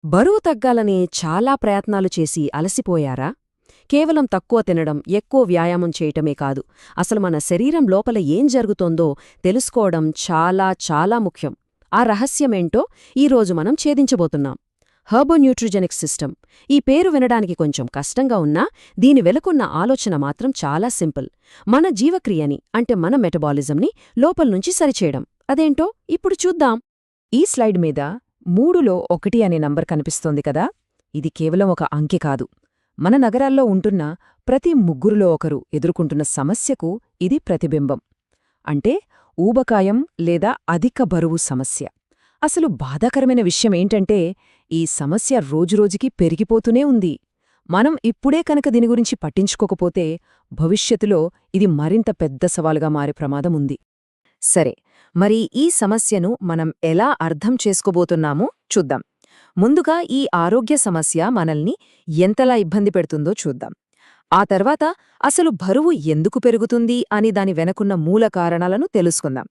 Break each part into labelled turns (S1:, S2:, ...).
S1: బరువు తగ్గాలని చాలా ప్రయత్నాలు చేసి అలసిపోయారా? కేవలం తక్కువ తినడం, ఎక్కువ వ్యాయామం చేయటమే కాదు, అసలు మన శరీరం లోపల ఏం జరుగుతోందో తెలుసుకోవడం చాలా చాలా ముఖ్యం. ఆ రహస్యమేంటో ఈరోజు మనం ఛేదించబోతున్నాం. హెర్బోన్యూట్రిజెనిక్ సిస్టమ్. ఈ పేరు వినడానికి కొంచెం కష్టంగా ఉన్నా దీని వెనుకున్న ఆలోచన మాత్రం చాలా సింపుల్. మన జీవక్రియని, అంటే మన మెటబాలిజంని లోపల్నుంచి సరిచేయడం. అదేంటో ఇప్పుడు చూద్దాం.
S2: ఈ స్లైడ్ మీద 3లో 1 అనే నంబర్ కనిపిస్తోంది కదా. ఇది కేవలం ఒక అంకె కాదు. మన నగరాల్లో ఉంటున్న ప్రతి ముగ్గురులో ఒకరు ఎదుర్కొంటున్న సమస్యకు ఇది ప్రతిబింబం. అంటే ఊబకాయం లేదా అధిక బరువు సమస్య. అసలు బాధాకరమైన విషయమేంటంటే ఈ సమస్య రోజురోజుకీ పెరిగిపోతూనే ఉంది. మనం ఇప్పుడే కనుక దీని గురించి పట్టించుకోకపోతే భవిష్యత్తులో ఇది మరింత పెద్ద సవాలుగా మారే ప్రమాదముంది. సరే, మరి ఈ సమస్యను మనం ఎలా అర్థం చేసుకోబోతున్నామో చూద్దాం. ముందుగా ఈ ఆరోగ్య సమస్య మనల్ని ఎంతలా ఇబ్బంది పెడుతుందో చూద్దాం. ఆ తర్వాత అసలు బరువు ఎందుకు పెరుగుతుంది అని దాని వెనకున్న మూల కారణాలను తెలుసుకుందాం.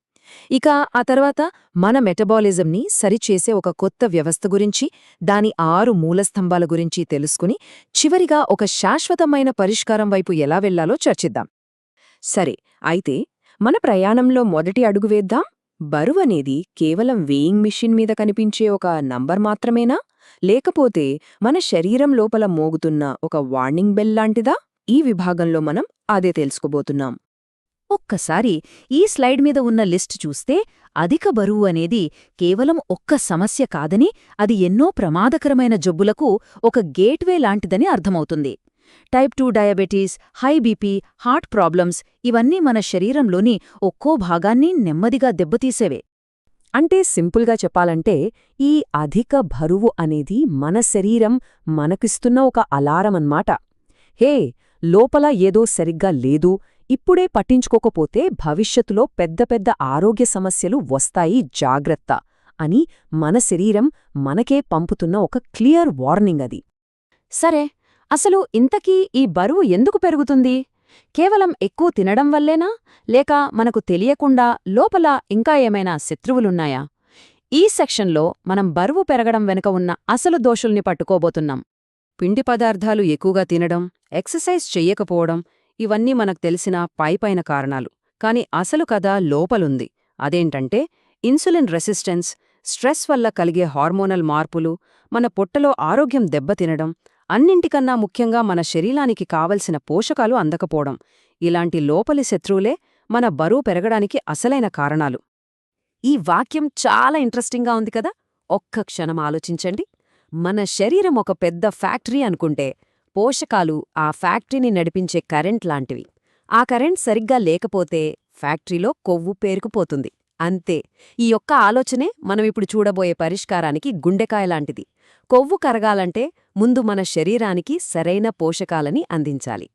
S2: ఇక ఆ తర్వాత మన మెటబాలిజంని సరిచేసే ఒక కొత్త వ్యవస్థ గురించి, దాని 6 మూలస్తంభాల గురించి తెలుసుకుని చివరిగా ఒక శాశ్వతమైన పరిష్కారం వైపు ఎలా వెళ్లాలో చర్చిద్దాం. సరే, అయితే మన ప్రయాణంలో మొదటి అడుగు వేద్దాం. బరువనేది కేవలం వేయింగ్ మిషన్ మీద కనిపించే ఒక నంబర్ మాత్రమేనా? లేకపోతే మన శరీరం లోపల మోగుతున్న ఒక వార్నింగ్ బెల్ లాంటిదా? ఈ విభాగంలో మనం అదే తెలుసుకోబోతున్నాం.
S1: ఒక్కసారి ఈ స్లైడ్ మీద ఉన్న లిస్ట్ చూస్తే అధిక బరువు అనేది కేవలం ఒక్క సమస్య కాదని, అది ఎన్నో ప్రమాదకరమైన జబ్బులకు ఒక గేట్వే లాంటిదని అర్థమవుతుంది. Type 2 diabetes, high BP, heart problems ఇవన్నీ మన శరీరంలోని ఒక్కో భాగాన్ని నెమ్మదిగా దెబ్బతీసేవే.
S2: అంటే సింపుల్గా చెప్పాలంటే ఈ అధిక బరువు అనేది మన శరీరం మనకిస్తున్న ఒక అలారమన్మాట. హే, లోపల ఏదో సరిగ్గా లేదు, ఇప్పుడే పట్టించుకోకపోతే భవిష్యత్తులో పెద్ద పెద్ద ఆరోగ్య సమస్యలు వస్తాయి, జాగ్రత్త అని మన శరీరం మనకే పంపుతున్న ఒక క్లియర్ వార్నింగ్ అది.
S1: సరే, అసలు ఇంతకీ ఈ బరువు ఎందుకు పెరుగుతుంది? కేవలం ఎక్కువ తినడం వల్లేనా, లేక మనకు తెలియకుండా లోపల ఇంకా ఏమైనా శత్రువులున్నాయా? ఈ సెక్షన్లో మనం బరువు పెరగడం వెనుక ఉన్న అసలు దోషుల్ని పట్టుకోబోతున్నాం. పిండి పదార్థాలు ఎక్కువగా తినడం, ఎక్సర్సైజ్ చెయ్యకపోవడం ఇవన్నీ మనకు తెలిసిన పైపైన కారణాలు. కాని అసలు కథ లోపలుంది. అదేంటంటే ఇన్సులిన్ రెసిస్టెన్స్, స్ట్రెస్ వల్ల కలిగే హార్మోనల్ మార్పులు, మన పొట్టలో ఆరోగ్యం దెబ్బతినడం, అన్నింటికన్నా ముఖ్యంగా మన శరీరానికి కావలసిన పోషకాలు అందకపోవడం. ఇలాంటి లోపలి శత్రువులే మన బరువు పెరగడానికి అసలైన కారణాలు. ఈ వాక్యం చాలా ఇంట్రెస్టింగ్గా ఉంది కదా. ఒక్క క్షణం ఆలోచించండి. మన శరీరం ఒక పెద్ద ఫ్యాక్టరీ అనుకుంటే, పోషకాలు ఆ ఫ్యాక్టరీని నడిపించే కరెంట్ లాంటివి. ఆ కరెంట్ సరిగ్గా లేకపోతే ఫ్యాక్టరీలో కొవ్వు పేరుకుపోతుంది. అంతే. ఈ ఒక్క ఆలోచనే మనమిప్పుడు చూడబోయే పరిష్కారానికి గుండెకాయలాంటిది. కొవ్వు కరగాలంటే ముందు మన శరీరానికి సరైన పోషకాలని అందించాలి.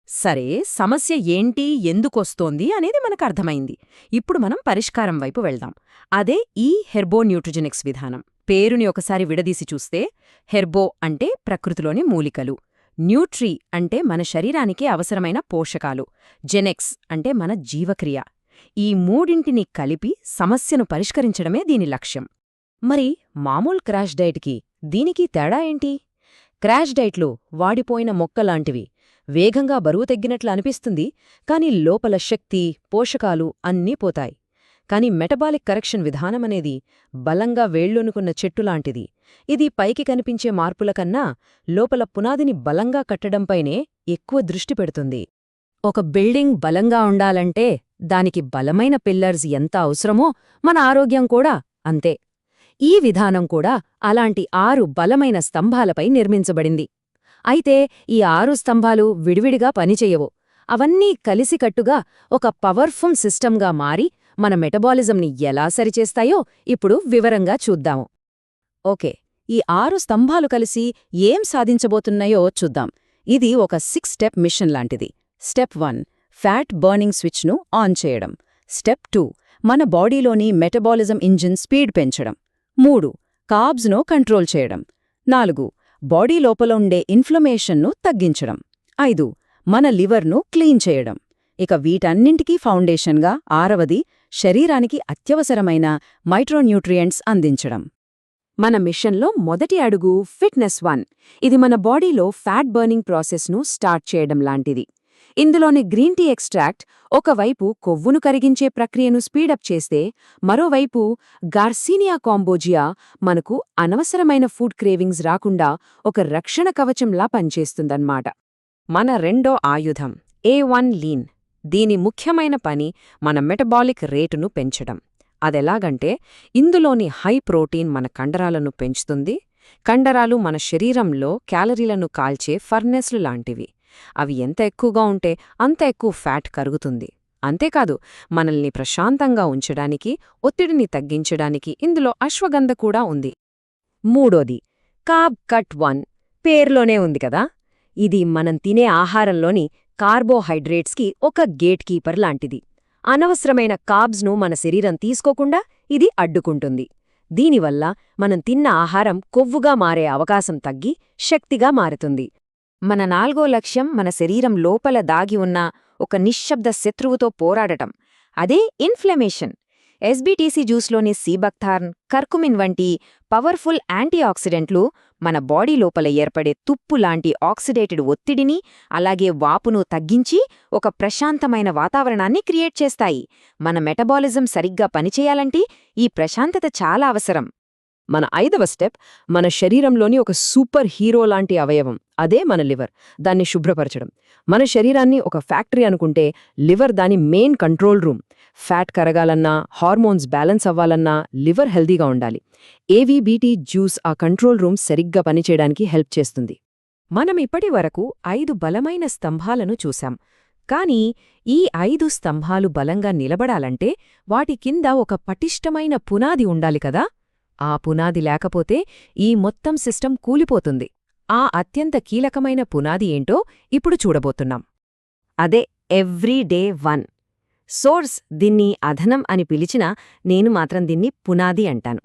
S1: సరే, సమస్య ఏంటి, ఎందుకొస్తోంది అనేది మనకర్థమైంది. ఇప్పుడు మనం పరిష్కారం వైపు వెళ్దాం. అదే ఈ హెర్బోన్యూట్రిజెనిక్స్ విధానం. పేరుని ఒకసారి విడదీసి చూస్తే, హెర్బో అంటే ప్రకృతిలోని మూలికలు, న్యూట్రీ అంటే మన శరీరానికి అవసరమైన పోషకాలు, జెనెక్స్ అంటే మన జీవక్రియ. ఈ మూడింటిని కలిపి సమస్యను పరిష్కరించడమే దీని లక్ష్యం. మరి మామూలు క్రాష్ డైట్కి దీనికి తేడా ఏంటి? క్రాష్ డైట్లు వాడిపోయిన మొక్కలాంటివి. వేగంగా బరువు తగ్గినట్లు అనిపిస్తుంది, కాని లోపల శక్తి, పోషకాలు అన్నీ పోతాయి. కాని మెటబాలిక్ కరెక్షన్ విధానమనేది బలంగా వేళ్లొనుకున్న చెట్టులాంటిది. ఇది పైకి కనిపించే మార్పుల కన్నా లోపల పునాదిని బలంగా కట్టడంపైనే ఎక్కువ దృష్టి పెడుతుంది. ఒక బిల్డింగ్ బలంగా ఉండాలంటే దానికి బలమైన పిల్లర్స్ ఎంత అవసరమో మన ఆరోగ్యం కూడా అంతే. ఈ విధానం కూడా అలాంటి 6 బలమైన స్తంభాలపై నిర్మించబడింది. అయితే ఈ 6 స్తంభాలు విడివిడిగా పనిచెయ్యవు. అవన్నీ కలిసికట్టుగా ఒక పవర్ఫుల్ సిస్టంగా మారి మన మెటబాలిజంని ఎలా సరిచేస్తాయో ఇప్పుడు వివరంగా చూద్దాము. ఓకే, ఈ 6 స్తంభాలు కలిసి ఏం సాధించబోతున్నాయో చూద్దాం. ఇది ఒక 6 స్టెప్ మిషన్ లాంటిది. స్టెప్ 1 ఫ్యాట్ బర్నింగ్ స్విచ్ను ఆన్ చేయడం. స్టెప్ 2 మన బాడీలోని మెటబాలిజం ఇంజిన్ స్పీడ్ పెంచడం. 3 కార్బ్స్ను కంట్రోల్ చేయడం. 4 బాడీ లోపల ఉండే ఇన్ఫ్లమేషన్ను తగ్గించడం. 5 మన లివర్ను క్లీన్ చేయడం. ఇక వీటన్నింటికీ ఫౌండేషన్గా 6వది శరీరానికి అత్యవసరమైన మైక్రోన్యూట్రియంట్స్ అందించడం. మన మిషన్లో మొదటి అడుగు ఫిట్నెస్ 1. ఇది మన బాడీలో ఫ్యాట్ బర్నింగ్ ప్రాసెస్ను స్టార్ట్ చేయడం లాంటిది. ఇందులోని గ్రీన్ టీ ఎక్స్ట్రాక్ట్ ఒకవైపు కొవ్వును కరిగించే ప్రక్రియను స్పీడప్ చేస్తే, మరోవైపు గార్సీనియా కాంబోజియా మనకు అనవసరమైన ఫుడ్ క్రేవింగ్స్ రాకుండా ఒక రక్షణ కవచంలా పనిచేస్తుందన్నమాట.
S2: మన రెండో ఆయుధం A1 లీన్. దీని ముఖ్యమైన పని మన మెటబాలిక్ రేటును పెంచడం. అదెలాగంటే, ఇందులోని హై ప్రోటీన్ మన కండరాలను పెంచుతుంది. కండరాలు మన శరీరంలో క్యాలరీలను కాల్చే ఫర్నెస్లు లాంటివి. అవి ఎంత ఎక్కువగా ఉంటే అంత ఎక్కువ ఫ్యాట్ కరుగుతుంది. అంతేకాదు, మనల్ని ప్రశాంతంగా ఉంచడానికి, ఒత్తిడిని తగ్గించడానికి ఇందులో అశ్వగంధ కూడా ఉంది. మూడోది కార్బ్ కట్ 1. పేర్లోనే ఉంది కదా, ఇది మనం తినే ఆహారంలోని కార్బోహైడ్రేట్స్కి ఒక గేట్ కీపర్ లాంటిది. అనవసరమైన కార్బ్స్ను మన శరీరం తీసుకోకుండా ఇది అడ్డుకుంటుంది. దీనివల్ల మనం తిన్న ఆహారం కొవ్వుగా మారే అవకాశం తగ్గి శక్తిగా మారుతుంది.
S1: మన 4వ లక్ష్యం మన శరీరం లోపల దాగి ఉన్న ఒక నిశ్శబ్ద శత్రువుతో పోరాడటం. అదే ఇన్ఫ్లమేషన్. ఎస్బీటీసీ జ్యూస్లోని సీబక్థార్న్, కర్కుమిన్ వంటి పవర్ఫుల్ యాంటీఆక్సిడెంట్లు మన బాడీ లోపల ఏర్పడే తుప్పు లాంటి ఆక్సిడేటెడ్ ఒత్తిడిని, అలాగే వాపును తగ్గించి ఒక ప్రశాంతమైన వాతావరణాన్ని క్రియేట్ చేస్తాయి. మన మెటబాలిజం సరిగ్గా పనిచేయాలంటే ఈ ప్రశాంతత చాలా అవసరం.
S2: మన 5వ స్టెప్ మన శరీరంలోని ఒక సూపర్ హీరో లాంటి అవయవం. అదే మన లివర్. దాన్ని శుభ్రపరచడం. మన శరీరాన్ని ఒక ఫ్యాక్టరీ అనుకుంటే, లివర్ దాని మెయిన్ కంట్రోల్ రూమ్. ఫ్యాట్ కరగాలన్నా, హార్మోన్స్ బ్యాలెన్స్ అవ్వాలన్నా లివర్ హెల్దీగా ఉండాలి. ఏవీబీటీ జ్యూస్ ఆ కంట్రోల్ రూమ్ సరిగ్గా పనిచేయడానికి హెల్ప్ చేస్తుంది. మనం ఇప్పటి వరకు 5 బలమైన స్తంభాలను చూశాం. కానీ ఈ 5 స్తంభాలు బలంగా నిలబడాలంటే వాటి కింద ఒక పటిష్టమైన పునాది ఉండాలి కదా. ఆ పునాది లేకపోతే ఈ మొత్తం సిస్టమ్ కూలిపోతుంది. ఆ అత్యంత కీలకమైన పునాది ఏంటో ఇప్పుడు చూడబోతున్నాం.
S1: అదే ఎవ్రీడే 1. సోర్స్ దీన్ని అధనం అని పిలిచినా నేను మాత్రం దీన్ని పునాది అంటాను.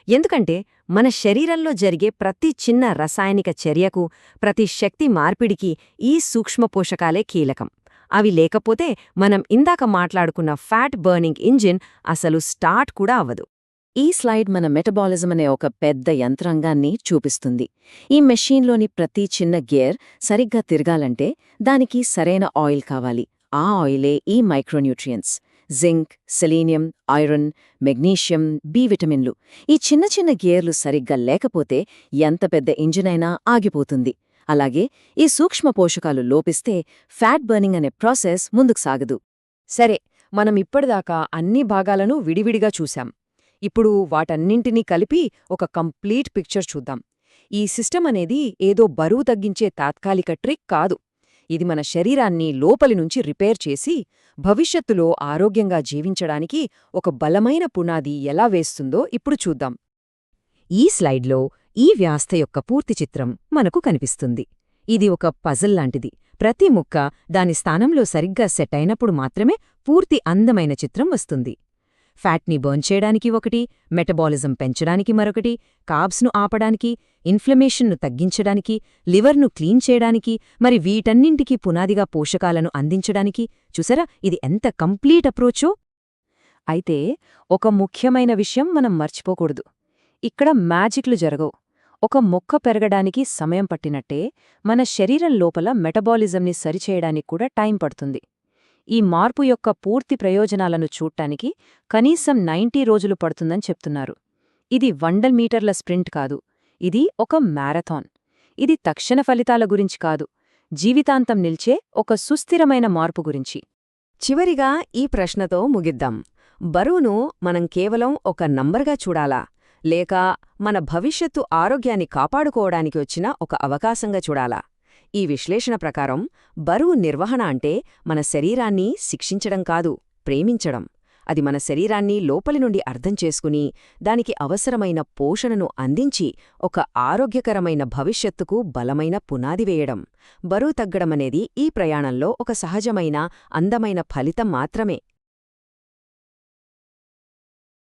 S1: ఎందుకంటే మన శరీరంలో జరిగే ప్రతి చిన్న రసాయనిక చర్యకు, ప్రతి శక్తి మార్పిడికి ఈ సూక్ష్మ పోషకాలే కీలకం. అవి లేకపోతే మనం ఇందాక మాట్లాడుకున్న ఫ్యాట్ బర్నింగ్ ఇంజిన్ అసలు స్టార్ట్ కూడా అవ్వదు. ఈ స్లైడ్ మన మెటబాలిజం అనే ఒక పెద్ద యంత్రాంగాన్ని చూపిస్తుంది. ఈ మెషీన్లోని ప్రతి చిన్న గేర్ సరిగ్గా తిరగాలంటే దానికి సరైన ఆయిల్ కావాలి. ఆ ఆయిలే ఈ micronutrients: zinc, selenium, iron, magnesium, B విటమిన్లు. ఈ చిన్న చిన్న గేర్లు సరిగ్గా లేకపోతే ఎంత పెద్ద ఇంజినైనా ఆగిపోతుంది. అలాగే ఈ సూక్ష్మ పోషకాలు లోపిస్తే ఫ్యాట్ బర్నింగ్ అనే ప్రాసెస్ ముందుకు సాగదు.
S2: సరే, మనం ఇప్పటిదాకా అన్ని భాగాలను విడివిడిగా చూశాం. ఇప్పుడు వాటన్నింటినీ కలిపి ఒక కంప్లీట్ పిక్చర్ చూద్దాం. ఈ సిస్టమ్ అనేది ఏదో బరువు తగ్గించే తాత్కాలిక ట్రిక్ కాదు. ఇది మన శరీరాన్ని లోపలి నుంచి రిపేర్ చేసి భవిష్యత్తులో ఆరోగ్యంగా జీవించడానికి ఒక బలమైన పునాది ఎలా వేస్తుందో ఇప్పుడు చూద్దాం. ఈ స్లైడ్లో ఈ వ్యవస్థ యొక్క పూర్తి చిత్రం మనకు కనిపిస్తుంది. ఇది ఒక పజిల్ లాంటిది. ప్రతి ముక్క దాని స్థానంలో సరిగ్గా సెట్ అయినప్పుడు మాత్రమే పూర్తి అందమైన చిత్రం వస్తుంది. ఫ్యాట్ని బర్న్ చేయడానికి ఒకటి, మెటబాలిజం పెంచడానికి మరొకటి, కార్బ్స్ను ఆపడానికి, ఇన్ఫ్లమేషన్ను తగ్గించడానికి, లివర్ను క్లీన్ చేయడానికి, మరి వీటన్నింటికీ పునాదిగా పోషకాలను అందించడానికి. చూసారా, ఇది ఎంత కంప్లీట్ అప్రోచో. అయితే ఒక ముఖ్యమైన విషయం మనం మర్చిపోకూడదు. ఇక్కడ మ్యాజిక్లు జరగవు. ఒక మొక్క పెరగడానికి సమయం పట్టినట్టే మన శరీరం లోపల మెటబాలిజంని సరిచేయడానికి కూడా టైం పడుతుంది. ఈ మార్పు యొక్క పూర్తి ప్రయోజనాలను చూడ్డానికి కనీసం 90 రోజులు పడుతుందని చెప్తున్నారు. ఇది 100 మీటర్ల స్ప్రింట్ కాదు, ఇది ఒక మ్యారథాన్. ఇది తక్షణ ఫలితాల గురించి కాదు, జీవితాంతం నిల్చే ఒక సుస్థిరమైన మార్పు గురించి. చివరిగా ఈ ప్రశ్నతో ముగిద్దాం. బరువును మనం కేవలం ఒక నంబర్గా చూడాలా, లేక మన భవిష్యత్తు ఆరోగ్యాన్ని కాపాడుకోవడానికి వచ్చిన ఒక అవకాశంగా చూడాలా? ఈ విశ్లేషణ ప్రకారం బరువు నిర్వహణ అంటే మన శరీరాన్ని శిక్షించడం కాదు, ప్రేమించడం. అది మన శరీరాన్ని లోపలి నుండి అర్థం చేసుకుని దానికి అవసరమైన పోషణను అందించి ఒక ఆరోగ్యకరమైన భవిష్యత్తుకు బలమైన పునాది వేయడం. బరువు తగ్గడమనేది ఈ ప్రయాణంలో ఒక సహజమైన, అందమైన ఫలితం మాత్రమే.